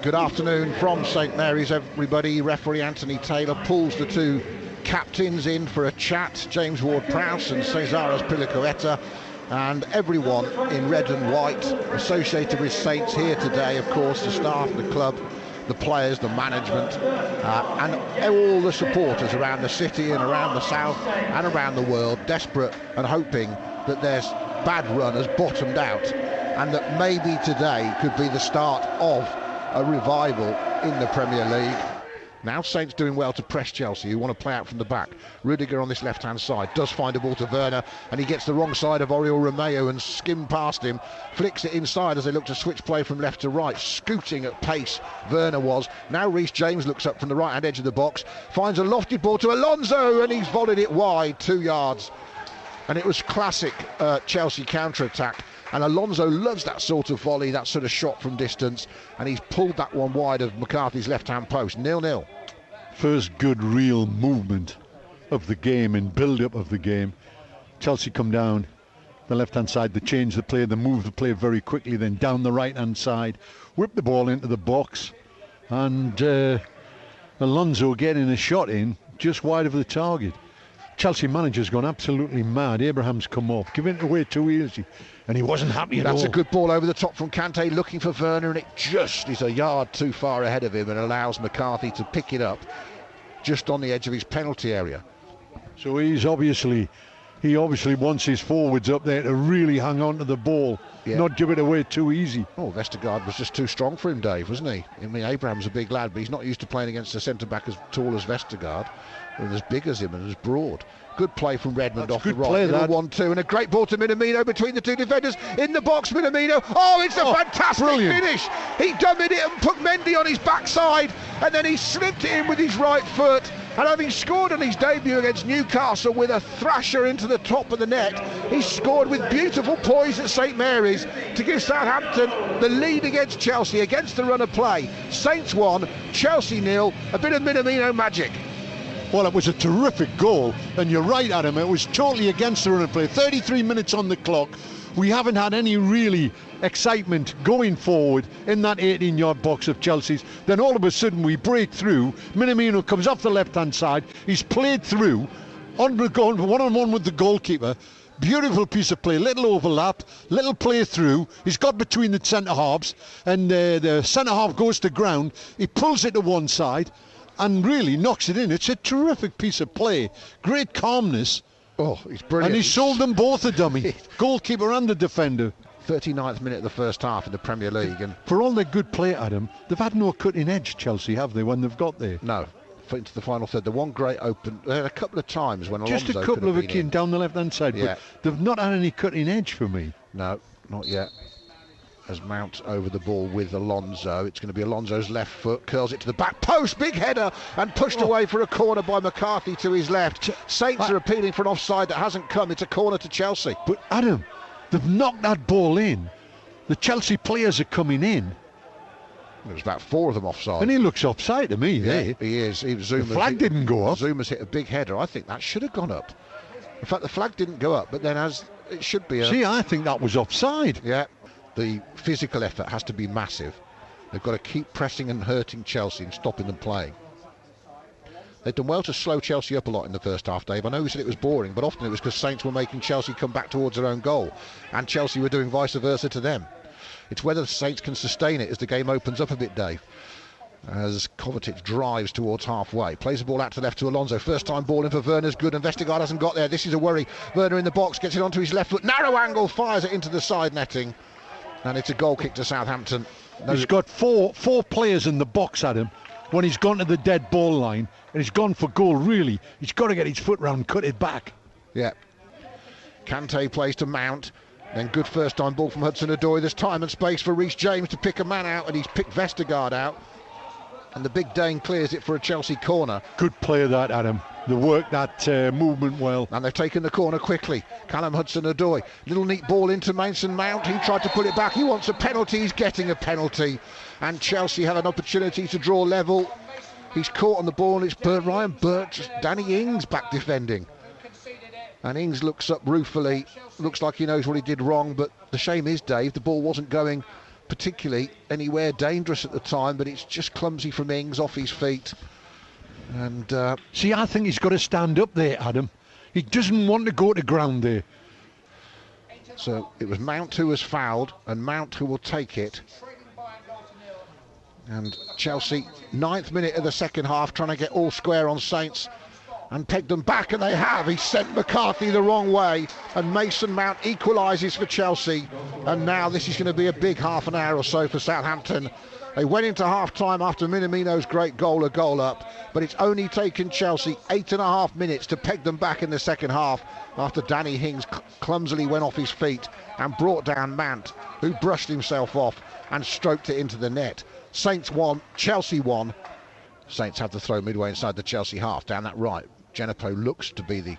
Good afternoon from St Mary's, everybody. Referee Anthony Taylor pulls the two captains in for a chat, James Ward-Prowse and Cesaros Pilicoeta, and everyone in red and white associated with Saints here today, of course, the staff, the club, the players, the management, and all the supporters around the city and around the south and around the world, desperate and hoping that their bad run has bottomed out and that maybe today could be the start of a revival in the Premier League. Now Saints doing well to press Chelsea, who want to play out from the back. Rudiger on this left-hand side does find a ball to Werner, and he gets the wrong side of Oriol Romeo and skimmed past him, flicks it inside as they look to switch play from left to right, scooting at pace. Werner was. Now Reece James looks up from the right-hand edge of the box, finds a lofted ball to Alonso, and he's volleyed it wide, 2 yards. And it was classic Chelsea counter-attack. And Alonso loves that sort of volley, that sort of shot from distance, and he's pulled that one wide of McCarthy's left-hand post. 0-0. First good real movement of the game and build-up of the game. Chelsea come down the left-hand side, they change the play, they move the play very quickly, then down the right-hand side, whip the ball into the box, and Alonso getting a shot in just wide of the target. Chelsea manager's gone absolutely mad. Abraham's come off, giving it away too easy, and he wasn't happy at all. That's a good ball over the top from Kante, looking for Werner, and it just is a yard too far ahead of him and allows McCarthy to pick it up just on the edge of his penalty area. So he obviously wants his forwards up there to really hang on to the ball, not give it away too easy. Oh, Vestergaard was just too strong for him, Dave, wasn't he? I mean, Abraham's a big lad, but he's not used to playing against a centre-back as tall as Vestergaard, and as big as him and as broad. Good play from Redmond off the right. 1-2, and a great ball to Minamino between the two defenders. In the box, Minamino. Oh, it's a fantastic finish. He dummied it and put Mendy on his backside, and then he slipped it in with his right foot. And having scored on his debut against Newcastle with a thrasher into the top of the net, he scored with beautiful poise at St Mary's to give Southampton the lead against Chelsea, against the run of play. Saints 1, Chelsea 0, a bit of Minamino magic. Well, it was a terrific goal, and you're right, Adam, it was totally against the run of play. 33 minutes on the clock. We haven't had any really excitement going forward in that 18-yard box of Chelsea's. Then all of a sudden we break through. Minamino comes off the left-hand side. He's played through, one-on-one with the goalkeeper. Beautiful piece of play, little overlap, little play through. He's got between the centre-halves, and the centre-half goes to ground. He pulls it to one side and really knocks it in. It's a terrific piece of play. Great calmness. Oh, he's brilliant. And he sold them both a dummy, goalkeeper and the defender. 39th minute of the first half in the Premier League. And for all their good play, Adam, they've had no cutting edge, Chelsea, have they, when they've got there? No. Into the final third. The one great open, they had a couple of times when Alonso just a couple of it down the left-hand side, but they've not had any cutting edge for me. No, not yet. As Mount over the ball with Alonso, it's going to be Alonso's left foot, curls it to the back post, big header, and pushed away for a corner by McCarthy to his left. Saints are appealing for an offside that hasn't come. It's a corner to Chelsea. But Adam, they've knocked that ball in. The Chelsea players are coming in. There's about 4 of them offside. And he looks offside to me, yeah, he is. The flag didn't go up. Zuma's hit a big header. I think that should have gone up. In fact, the flag didn't go up, but then as it should be. See, I think that was offside. Yeah. The physical effort has to be massive. They've got to keep pressing and hurting Chelsea and stopping them playing. They've done well to slow Chelsea up a lot in the first half, Dave. I know you said it was boring, but often it was because Saints were making Chelsea come back towards their own goal, and Chelsea were doing vice versa to them. It's whether the Saints can sustain it as the game opens up a bit, Dave. As Kovacic drives towards halfway, plays the ball out to left to Alonso. First time ball in for Werner's good, and Vestergaard hasn't got there. This is a worry. Werner in the box, gets it onto his left foot. Narrow angle, fires it into the side netting. And it's a goal kick to Southampton. He's got four players in the box at him when he's gone to the dead ball line, and he's gone for goal, really. He's got to get his foot round, cut it back. Yeah. Kante plays to Mount. Then good first-time ball from Hudson-Odoi. There's time and space for Reece James to pick a man out, and he's picked Vestergaard out. And the big Dane clears it for a Chelsea corner. Good play of that, Adam. They worked that movement well. And they've taken the corner quickly. Callum Hudson-Odoi. Little neat ball into Mason Mount. He tried to put it back. He wants a penalty. He's getting a penalty. And Chelsea have an opportunity to draw level. He's caught on the ball. It's Ryan Birch. Danny Ings back defending. And Ings looks up ruefully. Looks like he knows what he did wrong. But the shame is, Dave, the ball wasn't going particularly anywhere dangerous at the time, but it's just clumsy from Ings off his feet. And see, I think he's got to stand up there, Adam. He doesn't want to go to ground there. So it was Mount who was fouled, and Mount who will take it. And Chelsea, 9th minute of the second half, trying to get all square on Saints and peg them back, and they have. He sent McCarthy the wrong way, and Mason Mount equalises for Chelsea. And now this is going to be a big half an hour or so for Southampton. They went into half-time after Minamino's great goal, a goal up, but it's only taken Chelsea 8.5 minutes to peg them back in the second half after Danny Ings clumsily went off his feet and brought down Mount, who brushed himself off and stroked it into the net. Saints won, Chelsea won. Saints have the throw midway inside the Chelsea half, down that right. Genepo looks to be the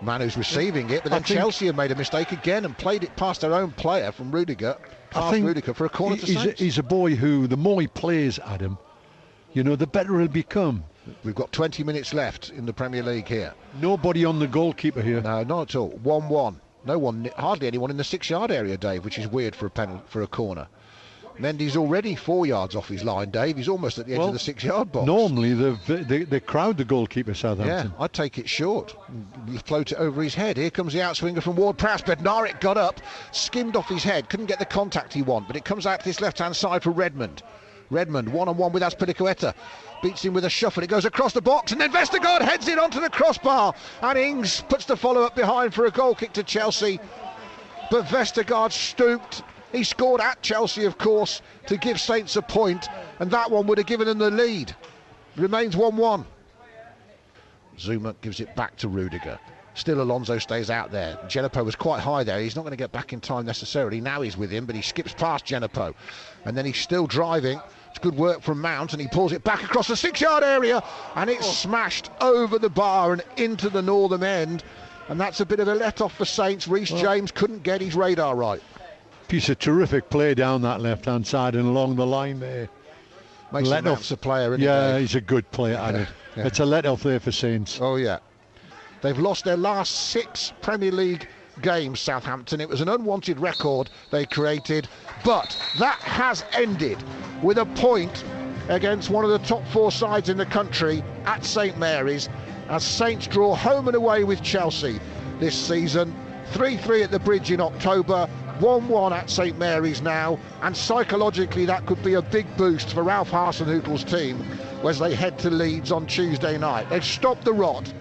man who's receiving it, but then Chelsea have made a mistake again and played it past their own player from Rudiger, past Rudiger for a corner to Saints. He's a boy who, the more he plays, Adam, you know, the better he'll become. We've got 20 minutes left in the Premier League here. Nobody on the goalkeeper here. No, not at all. 1-1. No one, hardly anyone in the 6-yard area, Dave, which is weird for a penalty, for a corner. Mendy's already 4 yards off his line, Dave. He's almost at the edge of the 6-yard box. Normally they crowd the goalkeeper, Southampton. Yeah, I'd take it short, float it over his head. Here comes the outswinger from Ward-Prowse. Bednarek got up, skimmed off his head, couldn't get the contact he wanted, but it comes out to this left-hand side for Redmond. Redmond, one-on-one with Azpilicueta. Beats him with a shuffle. It goes across the box, and then Vestergaard heads it onto the crossbar. And Ings puts the follow-up behind for a goal kick to Chelsea. But Vestergaard stooped. He scored at Chelsea, of course, to give Saints a point, and that one would have given them the lead. Remains 1-1. Zuma gives it back to Rudiger. Still Alonso stays out there. Genepo was quite high there. He's not going to get back in time necessarily. Now he's with him, but he skips past Genepo. And then he's still driving. It's good work from Mount, and he pulls it back across the 6-yard area, and it's smashed over the bar and into the northern end. And that's a bit of a let-off for Saints. Reece James couldn't get his radar right. Piece of terrific play down that left-hand side and along the line there. Mason Mount's a player, isn't he? He's a good player at it. Yeah. It's a let-off there for Saints. Oh, yeah. They've lost their last 6 Premier League games, Southampton. It was an unwanted record they created, but that has ended with a point against one of the top 4 sides in the country at St Mary's, as Saints draw home and away with Chelsea this season. 3-3 at the Bridge in October, 1-1 at St Mary's now, and psychologically that could be a big boost for Ralph Hasenhüttl's team as they head to Leeds on Tuesday night. They've stopped the rot.